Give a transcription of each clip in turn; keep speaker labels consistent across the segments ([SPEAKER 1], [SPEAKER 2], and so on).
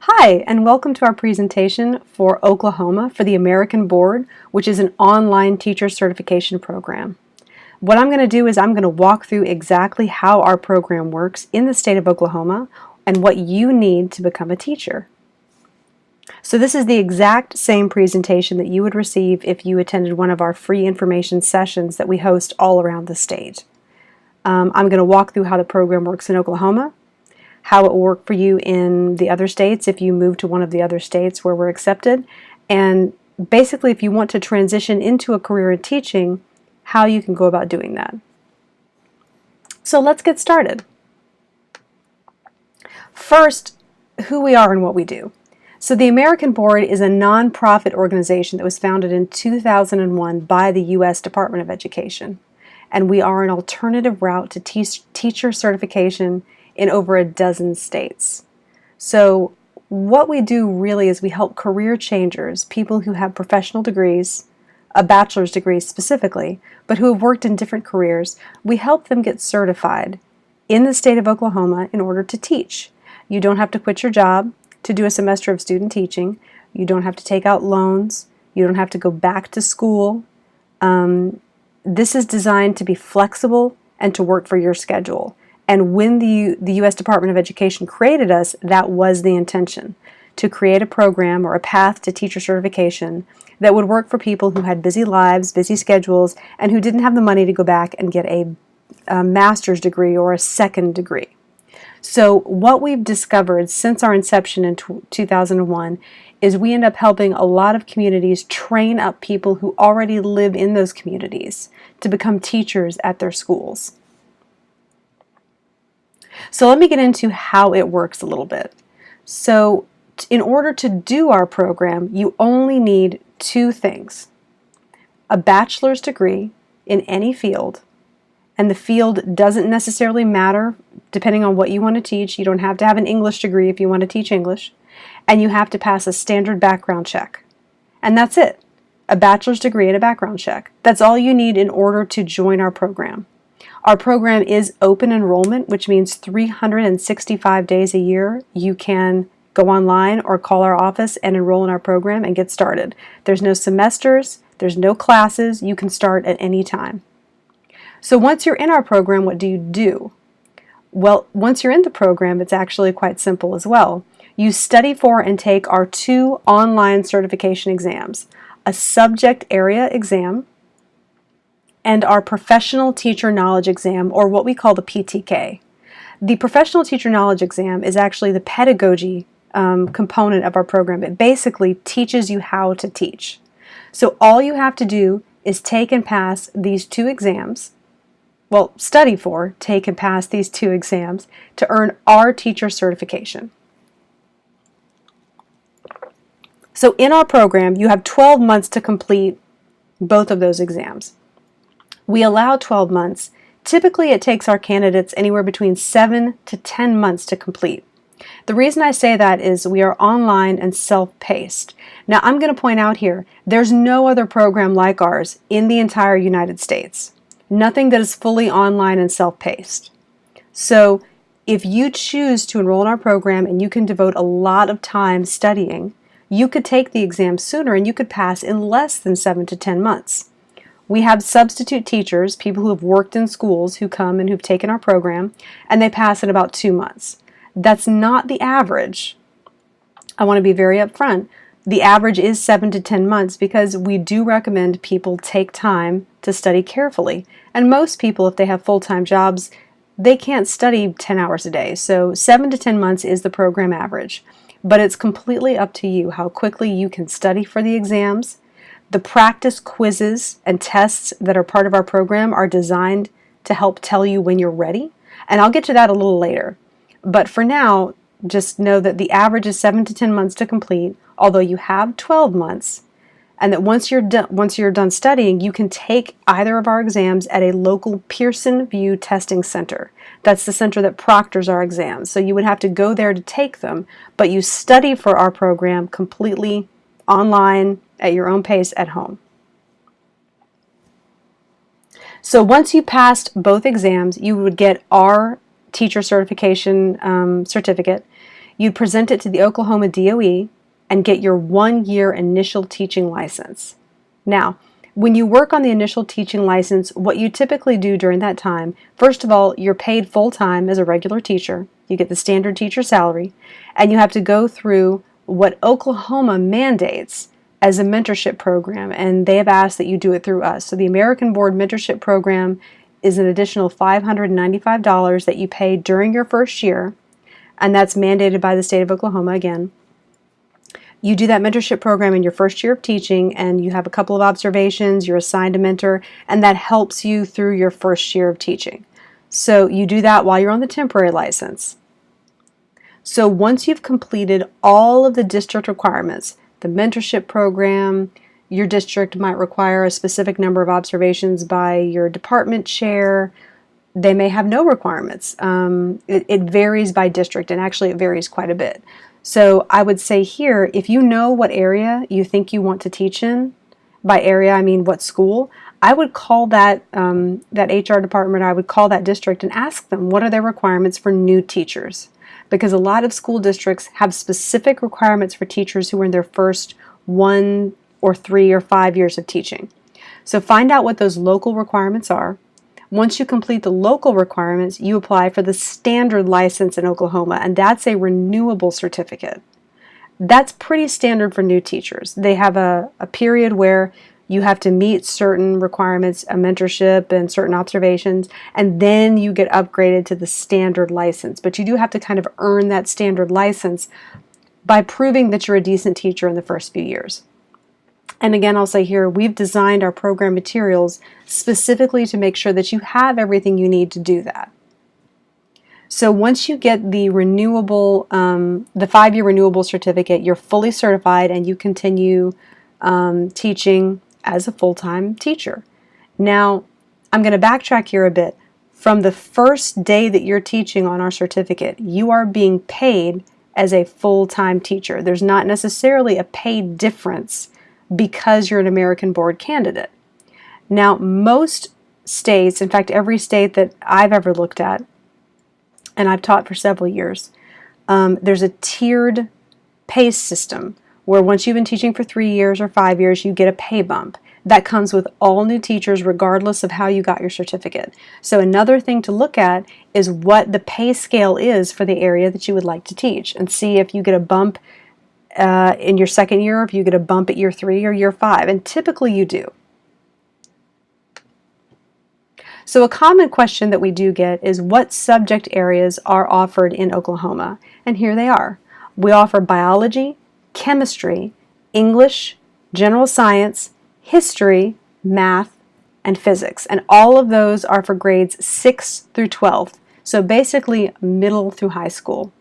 [SPEAKER 1] Hi, and welcome to our presentation for Oklahoma for the American Board, which is an online teacher certification program. What I'm going to do is I'm going to walk through exactly how our program works in the state of Oklahoma and what you need to become a teacher. So this is the exact same presentation that you would receive if you attended one of our free information sessions that we host all around the state. I'm going to walk through how the program works in Oklahoma, how it will work for you in the other states if you move to one of the other states where we're accepted, and basically if you want to transition into a career in teaching, how you can go about doing that. So let's get started. First, who we are and what we do. So the American Board is a nonprofit organization that was founded in 2001 by the U.S. Department of Education, and we are an alternative route to teacher certification in over a dozen states. So what we do really is we help career changers, people who have professional degrees, a bachelor's degree specifically, but who have worked in different careers. We help them get certified in the state of Oklahoma in order to teach. You don't have to quit your job to do a semester of student teaching. You don't have to take out loans. You don't have to go back to school. This is designed to be flexible and to work for your schedule. And when the U.S. Department of Education created us, that was the intention, to create a program or a path to teacher certification that would work for people who had busy lives, busy schedules, and who didn't have the money to go back and get a master's degree or a second degree. So what we've discovered since our inception in 2001 is we end up helping a lot of communities train up people who already live in those communities to become teachers at their schools. So let me get into how it works a little bit. So in order to do our program, you only need two things: a bachelor's degree in any field, and the field doesn't necessarily matter depending on what you want to teach. You don't have to have an English degree if you want to teach English, and you have to pass a standard background check. And that's it. A bachelor's degree and a background check. That's all you need in order to join our program. Our program is open enrollment, which means 365 days a year you can go online or call our office and enroll in our program and get started. There's no semesters, there's no classes, you can start at any time. So once you're in our program, what do you do? Well, once you're in the program, it's actually quite simple as well. You study for and take our two online certification exams, a subject area exam and our professional teacher knowledge exam, or what we call the PTK. The professional teacher knowledge exam is actually the pedagogy component of our program. It basically teaches you how to teach. So all you have to do is take and pass these two exams, well, study for, take and pass these two exams to earn our teacher certification. So in our program, you have 12 months to complete both of those exams. We allow 12 months. Typically, it takes our candidates anywhere between 7 to 10 months to complete. The reason I say that is we are online and self-paced. Now, I'm going to point out here, there's no other program like ours in the entire United States. Nothing that is fully online and self-paced. So, if you choose to enroll in our program and you can devote a lot of time studying, you could take the exam sooner and you could pass in less than 7 to 10 months. We have substitute teachers, people who have worked in schools who come and who've taken our program, and they pass in about 2 months. That's not the average. I want to be very upfront. The average is 7 to 10 months because we do recommend people take time to study carefully. And most people, if they have full-time jobs, they can't study 10 hours a day. So 7 to 10 months is the program average. But it's completely up to you how quickly you can study for the exams. The practice quizzes and tests that are part of our program are designed to help tell you when you're ready, and I'll get to that a little later. But for now, just know that the average is 7 to 10 months to complete, although you have 12 months, and that once you're done studying, you can take either of our exams at a local Pearson VUE testing center. That's the center that proctors our exams. So you would have to go there to take them, but you study for our program completely online at your own pace at home. So once you passed both exams, you would get our teacher certification certificate. You present it to the Oklahoma DOE and get your 1-year initial teaching license. Now, when you work on the initial teaching license, what you typically do during that time, first of all, you're paid full-time as a regular teacher. You get the standard teacher salary, and you have to go through what Oklahoma mandates as a mentorship program, and they have asked that you do it through us. So the American Board Mentorship Program is an additional $595 that you pay during your first year, and that's mandated by the state of Oklahoma again. You do that mentorship program in your first year of teaching, and you have a couple of observations, you're assigned a mentor, and that helps you through your first year of teaching. So you do that while you're on the temporary license. So once you've completed all of the district requirements, the mentorship program, your district might require a specific number of observations by your department chair. They may have no requirements. It varies by district, and actually it varies quite a bit. So I would say here, if you know what area you think you want to teach in, by area I mean what school, I would call that HR department, I would call that district and ask them what are their requirements for new teachers. Because a lot of school districts have specific requirements for teachers who are in their first 1 or 3 or 5 years of teaching. So find out what those local requirements are. Once you complete the local requirements, you apply for the standard license in Oklahoma, and that's a renewable certificate. That's pretty standard for new teachers. They have a period where you have to meet certain requirements, a mentorship and certain observations, and then you get upgraded to the standard license. But you do have to kind of earn that standard license by proving that you're a decent teacher in the first few years. And again, I'll say here, we've designed our program materials specifically to make sure that you have everything you need to do that. So once you get the renewable, the 5-year renewable certificate, you're fully certified and you continue teaching as a full-time teacher. Now, I'm going to backtrack here a bit. From the first day that you're teaching on our certificate, you are being paid as a full-time teacher. There's not necessarily a pay difference because you're an American Board candidate. Now, most states, in fact, every state that I've ever looked at, and I've taught for several years, there's a tiered pay system where once you've been teaching for 3 years or 5 years, you get a pay bump. That comes with all new teachers regardless of how you got your certificate. So another thing to look at is what the pay scale is for the area that you would like to teach, and see if you get a bump in your second year, if you get a bump at year 3 or year 5, and typically you do. So a common question that we do get is what subject areas are offered in Oklahoma? And here they are. We offer biology, chemistry, English, general science, history, math, and physics. And all of those are for grades 6 through 12. So basically middle through high school.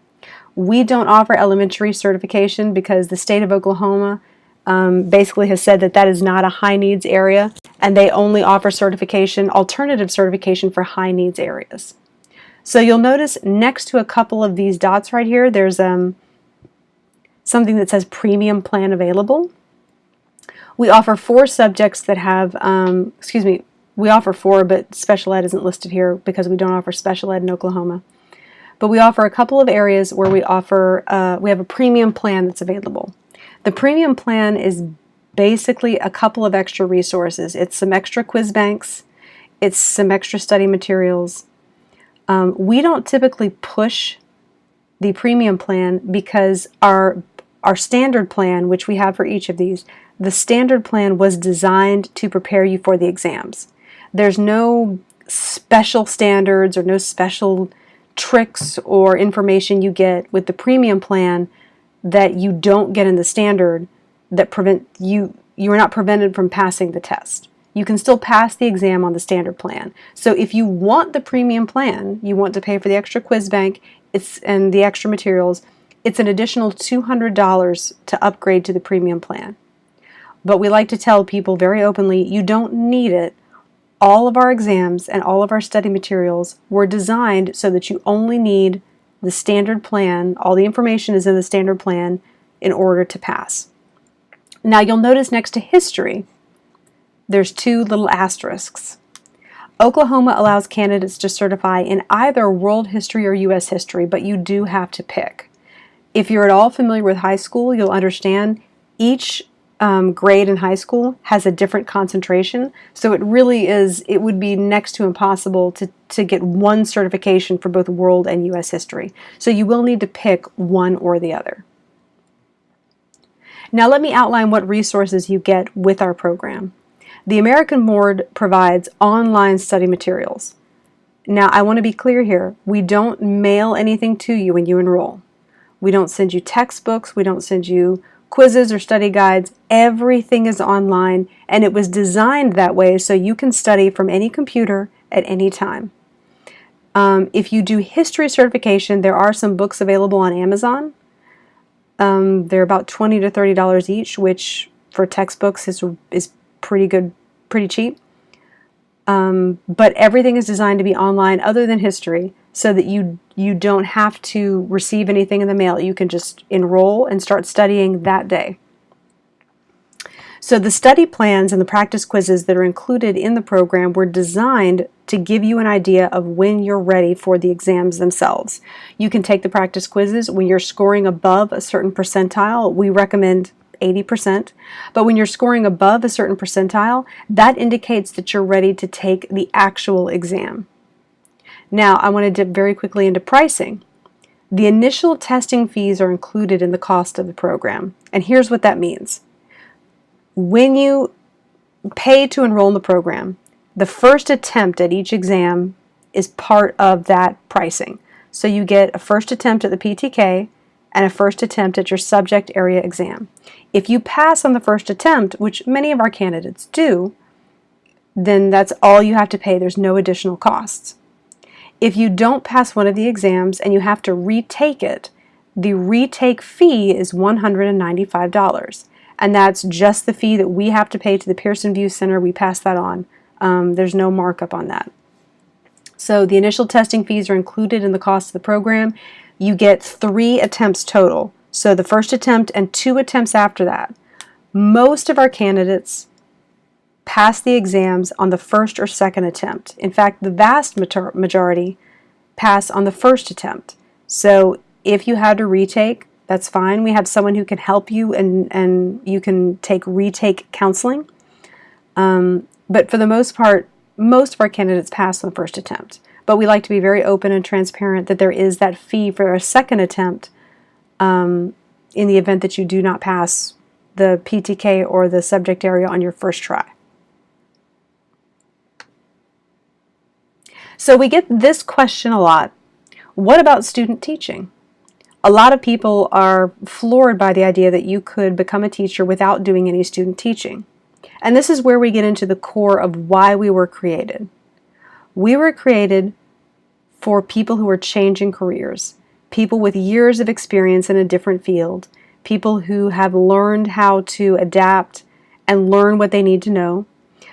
[SPEAKER 1] We don't offer elementary certification because the state of Oklahoma basically has said that that is not a high needs area, and they only offer certification, alternative certification for high needs areas. So you'll notice next to a couple of these dots right here, there's something that says premium plan available. We offer 4 subjects that have, we offer 4, but special ed isn't listed here because we don't offer special ed in Oklahoma. But we offer a couple of areas where we offer, we have a premium plan that's available. The premium plan is basically a couple of extra resources. It's some extra quiz banks, it's some extra study materials. We don't typically push the premium plan because our standard plan, which we have for each of these, the standard plan was designed to prepare you for the exams. There's no special standards or no special tricks or information you get with the premium plan that you don't get in the standard that prevent you are not prevented from passing the test. You can still pass the exam on the standard plan. So if you want the premium plan, you want to pay for the extra quiz bank and the extra materials, it's an additional $200 to upgrade to the premium plan. But we like to tell people very openly, you don't need it. All of our exams and all of our study materials were designed so that you only need the standard plan. All the information is in the standard plan in order to pass. Now you'll notice next to history, there's 2 little asterisks. Oklahoma allows candidates to certify in either world history or U.S. history, but you do have to pick. If you're at all familiar with high school, you'll understand each grade in high school has a different concentration. So it really is, it would be next to impossible to get one certification for both world and U.S. history. So you will need to pick one or the other. Now let me outline what resources you get with our program. The American Board provides online study materials. Now I want to be clear here, we don't mail anything to you when you enroll. We don't send you textbooks, we don't send you quizzes or study guides. Everything is online, and it was designed that way so you can study from any computer at any time. If you do history certification, there are some books available on Amazon. They're about $20 to $30 each, which for textbooks is pretty good, pretty cheap. But everything is designed to be online other than history, so that you don't have to receive anything in the mail. You can just enroll and start studying that day. So the study plans and the practice quizzes that are included in the program were designed to give you an idea of when you're ready for the exams themselves. You can take the practice quizzes when you're scoring above a certain percentile. We recommend 80%, but when you're scoring above a certain percentile, that indicates that you're ready to take the actual exam. Now, I want to dip very quickly into pricing. The initial testing fees are included in the cost of the program, and here's what that means. When you pay to enroll in the program, the first attempt at each exam is part of that pricing. So you get a first attempt at the PTK and a first attempt at your subject area exam. If you pass on the first attempt, which many of our candidates do, then that's all you have to pay. There's no additional costs. If you don't pass one of the exams and you have to retake it, the retake fee is $195. And that's just the fee that we have to pay to the Pearson VUE Center. We pass that on. There's no markup on that. So the initial testing fees are included in the cost of the program. You get 3 attempts total. So the first attempt and 2 attempts after that. Most of our candidates pass the exams on the first or second attempt. In fact, the vast majority pass on the first attempt. So if you had to retake, that's fine. We have someone who can help you, and you can take retake counseling. But for the most part, most of our candidates pass on the first attempt. But we like to be very open and transparent that there is that fee for a second attempt in the event that you do not pass the PTK or the subject area on your first try. So we get this question a lot. What about student teaching? A lot of people are floored by the idea that you could become a teacher without doing any student teaching. And this is where we get into the core of why we were created. We were created for people who are changing careers, people with years of experience in a different field, people who have learned how to adapt and learn what they need to know.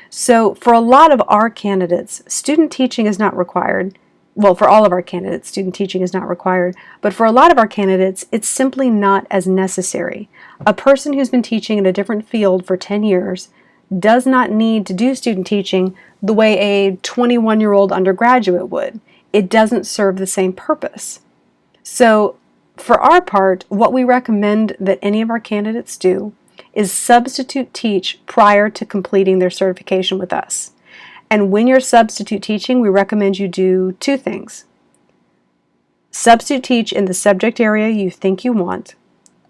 [SPEAKER 1] So for a lot of our candidates, student teaching is not required. Well, for all of our candidates, student teaching is not required. But for a lot of our candidates, it's simply not as necessary. A person who's been teaching in a different field for 10 years does not need to do student teaching the way a 21-year-old undergraduate would. It doesn't serve the same purpose. So for our part, what we recommend that any of our candidates do is substitute teach prior to completing their certification with us. And when you're substitute teaching, we recommend you do 2 things. Substitute teach in the subject area you think you want,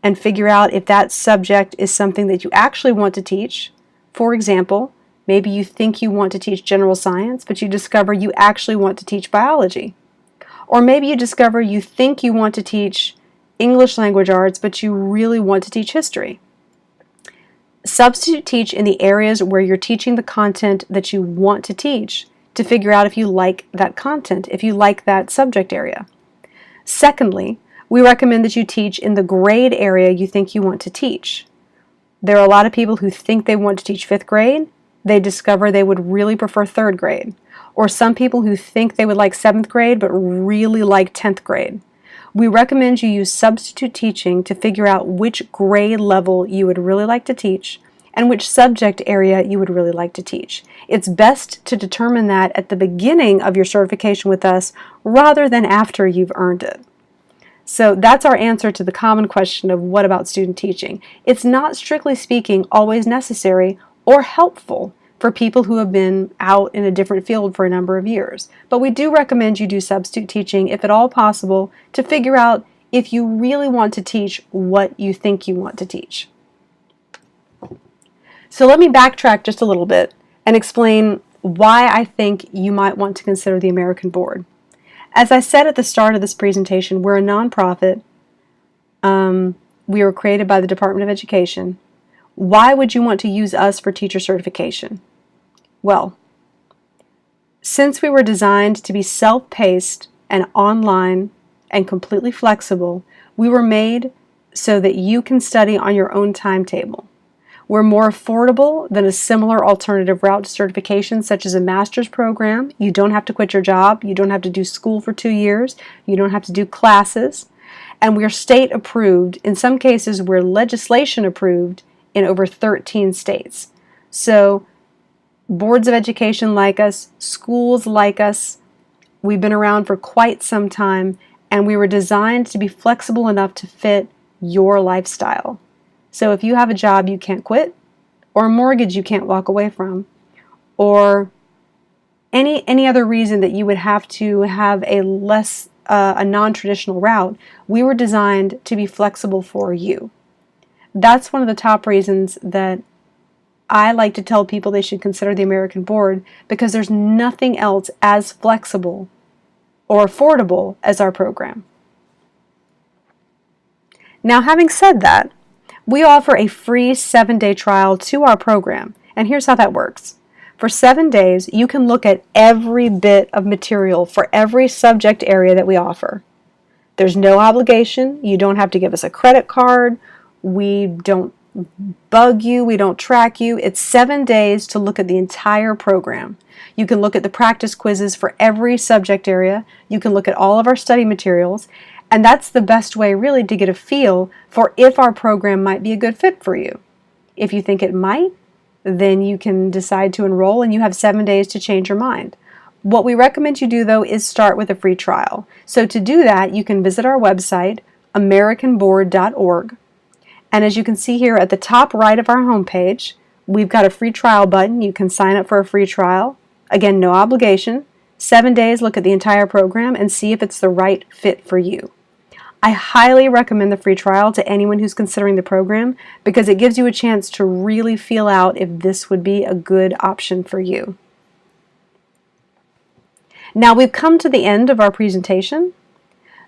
[SPEAKER 1] and figure out if that subject is something that you actually want to teach. For example, maybe you think you want to teach general science, but you discover you actually want to teach biology. Or maybe you discover you think you want to teach English language arts, but you really want to teach history. Substitute teach in the areas where you're teaching the content that you want to teach to figure out if you like that content, if you like that subject area. Secondly, we recommend that you teach in the grade area you think you want to teach. There are a lot of people who think they want to teach 5th grade. They discover they would really prefer 3rd grade. Or some people who think they would like 7th grade but really like 10th grade. We recommend you use substitute teaching to figure out which grade level you would really like to teach and which subject area you would really like to teach. It's best to determine that at the beginning of your certification with us rather than after you've earned it. So that's our answer to the common question of what about student teaching. It's not, strictly speaking, always necessary or helpful for people who have been out in a different field for a number of years. But we do recommend you do substitute teaching if at all possible to figure out if you really want to teach what you think you want to teach. So let me backtrack just a little bit and explain why I think you might want to consider the American Board. As I said at the start of this presentation, we're a nonprofit. We were created by the Department of Education. Why would you want to use us for teacher certification? Well, since we were designed to be self-paced and online and completely flexible, we were made so that you can study on your own timetable. We're more affordable than a similar alternative route to certification, such as a master's program. You don't have to quit your job. You don't have to do school for 2 years. You don't have to do classes. And we're state approved. In some cases, we're legislation approved in over 13 states. So boards of education like us, schools like us, we've been around for quite some time, and we were designed to be flexible enough to fit your lifestyle. So if you have a job you can't quit, or a mortgage you can't walk away from, or any other reason that you would have to have a non-traditional route, we were designed to be flexible for you. That's one of the top reasons that I like to tell people they should consider the American Board, because there's nothing else as flexible or affordable as our program. Now, having said that, we offer a free 7-day trial to our program, and here's how that works. For 7 days, you can look at every bit of material for every subject area that we offer. There's no obligation. You don't have to give us a credit card. We don't bug you. We don't track you. It's 7 days to look at the entire program. You can look at the practice quizzes for every subject area. You can look at all of our study materials. And that's the best way, really, to get a feel for if our program might be a good fit for you. If you think it might, then you can decide to enroll, and you have 7 days to change your mind. What we recommend you do, though, is start with a free trial. So to do that, you can visit our website, AMERICANBOARD.org. And as you can see here at the top right of our homepage, we've got a free trial button. You can sign up for a free trial. Again, no obligation. 7 days, look at the entire program and see if it's the right fit for you. I highly recommend the free trial to anyone who's considering the program, because it gives you a chance to really feel out if this would be a good option for you. Now we've come to the end of our presentation.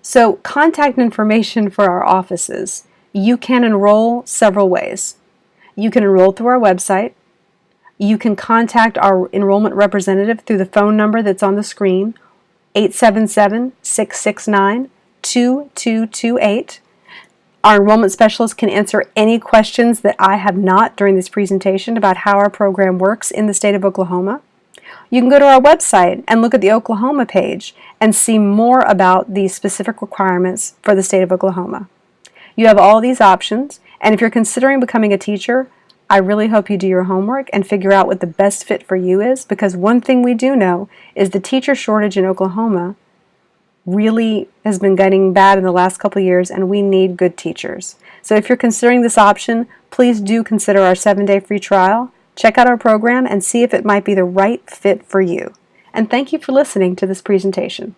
[SPEAKER 1] So contact information for our offices. You can enroll several ways. You can enroll through our website. You can contact our enrollment representative through the phone number that's on the screen, 877-669-2228. Our enrollment specialist can answer any questions that I have not during this presentation about how our program works in the state of Oklahoma. You can go to our website and look at the Oklahoma page and see more about the specific requirements for the state of Oklahoma. You have all these options, and if you're considering becoming a teacher, I really hope you do your homework and figure out what the best fit for you is, because one thing we do know is the teacher shortage in Oklahoma really has been getting bad in the last couple of years, and we need good teachers. So if you're considering this option, please do consider our 7-day free trial. Check out our program and see if it might be the right fit for you. And thank you for listening to this presentation.